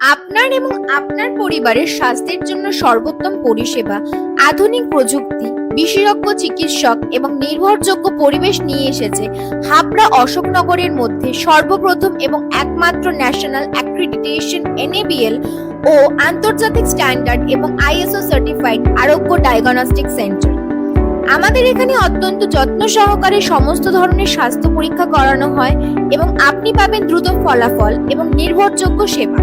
আপনার এবং আপনার পরিবারের স্বাস্থ্যের জন্য সর্বোত্তম পরিষেবা, আধুনিক প্রযুক্তি, বিশেষজ্ঞ চিকিৎসক এবং নির্ভরযোগ্য পরিবেশ নিয়ে এসেছে হাবড়া অশোকনগরের মধ্যে সর্বপ্রথম এবং একমাত্র ন্যাশনাল অ্যাক্রিডিটেশন NABL ও আন্তর্জাতিক স্ট্যান্ডার্ড এবং ISO সার্টিফাইড আরোগ্য ডায়াগনস্টিক সেন্টার। আমাদের এখানে অত্যন্ত যত্ন সহকারে সমস্ত ধরনের স্বাস্থ্য পরীক্ষা করানো হয় এবং আপনি পাবেন দ্রুত ফলাফল এবং নির্ভরযোগ্য সেবা।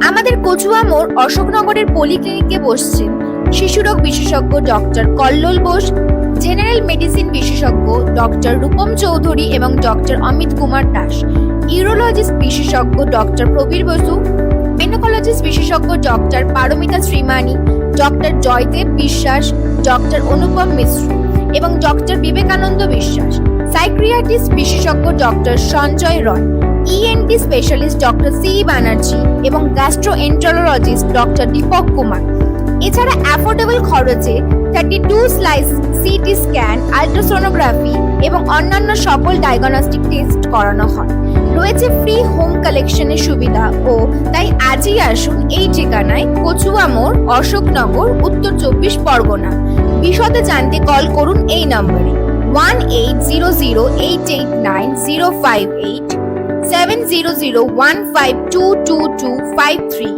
আমাদের কচুয়া মোড় অশোকনগরের পলিক্লিনিকে বসছেন শিশুরোগ বিশেষজ্ঞ doctor Kallol Bose, general medicine বিশেষজ্ঞ ডক্টর রূপম চৌধুরী এবং ডক্টর অমিত কুমার দাস, ইউরোলজিস্ট বিশেষজ্ঞ ডক্টর প্রবীর বসু, গিনেকোলজিস্ট বিশেষজ্ঞ ডক্টর পারমিতা শ্রীমানি, ডক্টর জয়দেব বিশ্বাস, ডক্টর অনুপম মিশ্র এবং ডক্টর বিবেকানন্দ বিশ্বাস, সাইক্রিয়াটিস্ট বিশেষজ্ঞ doctor Sanjay Roy, ENT specialist doctor C Banerjee এবং গ্যাস্ট্রোএন্টারোলজিস্ট ডক্টর দীপক কুমার। এছাড়া অ্যাফোর্ডেবল খরচে 32 স্লাইস CT স্ক্যান, আল্ট্রাসোনোগ্রাফি এবং অন্যান্য সকল ডায়াগনস্টিক টেস্ট করানো হয়। রয়েছে ফ্রি হোম কালেকশনের সুবিধা ও তাই আজই আসুন এই ঠিকানায়, কচুয়া মোড়, অশোকনগর, উত্তর 24 পরগনা। বিশদে জানতে কল করুন এই নম্বরে 1800889058, 7001522253,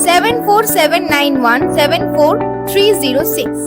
74791743006।